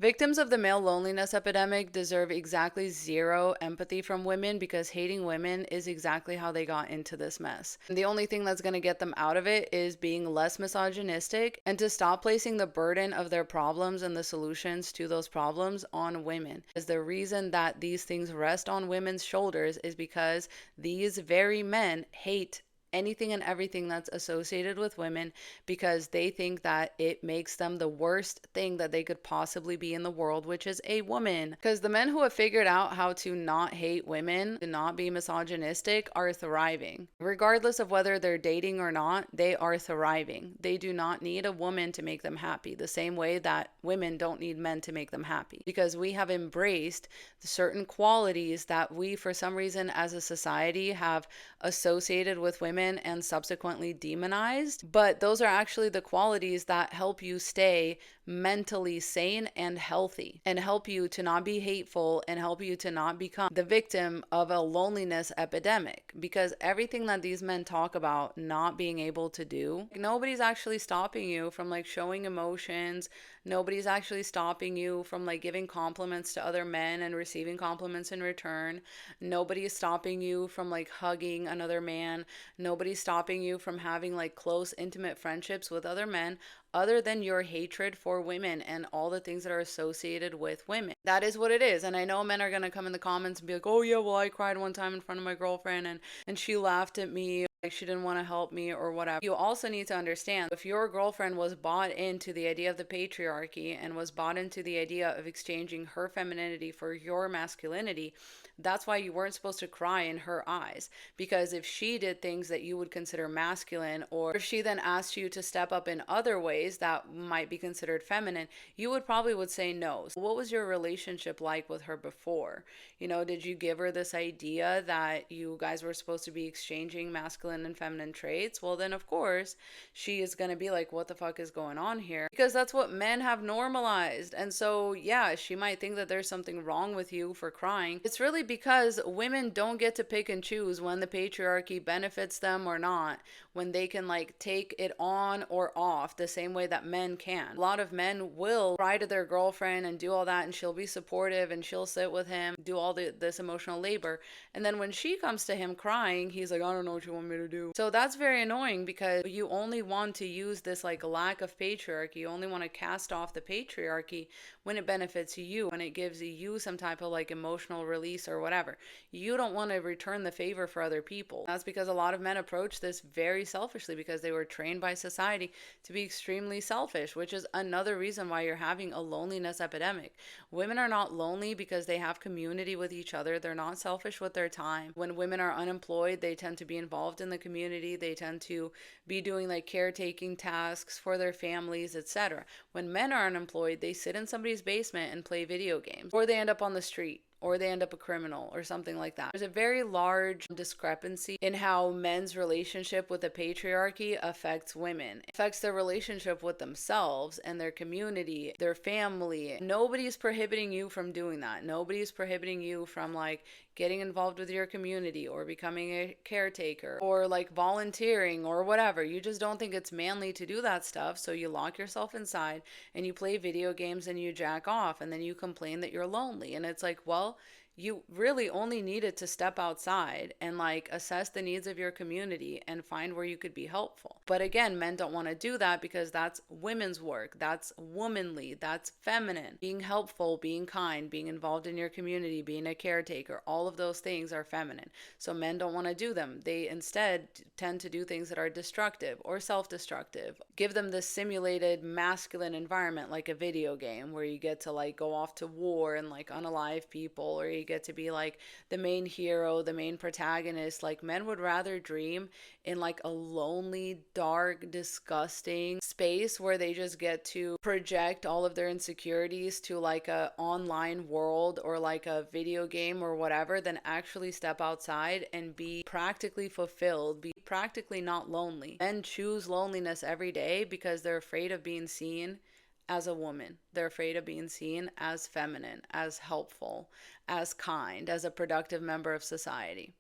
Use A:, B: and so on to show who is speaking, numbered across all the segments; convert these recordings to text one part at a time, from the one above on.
A: Victims of the male loneliness epidemic deserve exactly zero empathy from women because hating women is exactly how they got into this mess. And the only thing that's going to get them out of it is being less misogynistic and to stop placing the burden of their problems and the solutions to those problems on women. Because the reason that these things rest on women's shoulders is because these very men hate anything and everything that's associated with women because they think that it makes them the worst thing that they could possibly be in the world, which is a woman. Because the men who have figured out how to not hate women, to not be misogynistic, are thriving. Regardless of whether they're dating or not, they are thriving. They do not need a woman to make them happy, the same way that women don't need men to make them happy. Because we have embraced certain qualities that we, for some reason, as a society, have associated with women and subsequently demonized. But those are actually the qualities that help you stay mentally sane and healthy and help you to not be hateful and help you to not become the victim of a loneliness epidemic. Because everything that these men talk about not being able to do, nobody's actually stopping you from like showing emotions. Nobody's actually stopping you from like giving compliments to other men and receiving compliments in return. Nobody is stopping you from like hugging another man. Nobody's stopping you from having like close, intimate friendships with other men other than your hatred for women and all the things that are associated with women. That is what it is. And I know men are going to come in the comments and be like, oh yeah, well, I cried one time in front of my girlfriend and she laughed at me. Like she didn't want to help me or whatever. You also need to understand if your girlfriend was bought into the idea of the patriarchy and was bought into the idea of exchanging her femininity for your masculinity, that's why you weren't supposed to cry in her eyes. Because if she did things that you would consider masculine, or if she then asked you to step up in other ways that might be considered feminine, you would probably would say no. So what was your relationship like with her before? You know, did you give her this idea that you guys were supposed to be exchanging masculine and feminine traits? Well, then of course she is going to be like, what the fuck is going on here? Because that's what men have normalized. And so yeah, she might think that there's something wrong with you for crying. It's really because women don't get to pick and choose when the patriarchy benefits them or not, when they can like take it on or off the same way that men can. A lot of men will cry to their girlfriend and do all that, and she'll be supportive and she'll sit with him, do all this emotional labor. And then when she comes to him crying, he's like, I don't know what you want me to do. So that's very annoying because you only want to use this like lack of patriarchy. You only want to cast off the patriarchy when it benefits you, when it gives you some type of like emotional release or whatever. You don't want to return the favor for other people. That's because a lot of men approach this very selfishly because they were trained by society to be extremely selfish, which is another reason why you're having a loneliness epidemic. Women are not lonely because they have community with each other. They're not selfish with their time. When women are unemployed, they tend to be involved in the community. They tend to be doing like caretaking tasks for their families, etc. When men are unemployed, they sit in somebody's basement and play video games, or they end up on the street, or they end up a criminal or something like that. There's a very large discrepancy in how men's relationship with the patriarchy affects women. It affects their relationship with themselves and their community, their family. Nobody's prohibiting you from doing that. Nobody's prohibiting you from like getting involved with your community or becoming a caretaker or like volunteering or whatever. You just don't think it's manly to do that stuff, so you lock yourself inside and you play video games and you jack off, and then you complain that you're lonely. And it's like, well, you really only needed to step outside and like assess the needs of your community and find where you could be helpful. But again, men don't want to do that because that's women's work. That's womanly. That's feminine. Being helpful, being kind, being involved in your community, being a caretaker, all of those things are feminine. So men don't want to do them. They instead tend to do things that are destructive or self-destructive. Give them this simulated masculine environment like a video game where you get to like go off to war and like unalive people, or you get to be like the main hero, the main protagonist. Like men would rather dream in like a lonely, dark, disgusting space where they just get to project all of their insecurities to like a online world or like a video game or whatever than actually step outside and be practically fulfilled, be practically not lonely. Men choose loneliness every day because they're afraid of being seen as a woman. They're afraid of being seen as feminine, as helpful, as kind, as a productive member of society.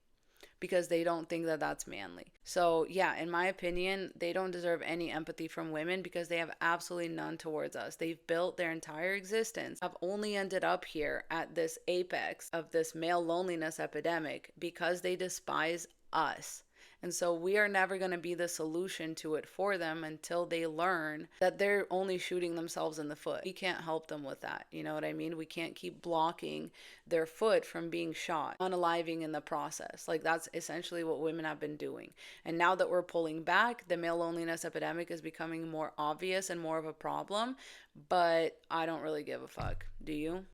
A: because they don't think that that's manly. So, yeah, in my opinion, they don't deserve any empathy from women because they have absolutely none towards us. They've built their entire existence, have only ended up here at this apex of this male loneliness epidemic because they despise us. And so we are never going to be the solution to it for them until they learn that they're only shooting themselves in the foot. We can't help them with that. You know what I mean? We can't keep blocking their foot from being shot, unaliving in the process. Like, that's essentially what women have been doing. And now that we're pulling back, the male loneliness epidemic is becoming more obvious and more of a problem. But I don't really give a fuck. Do you?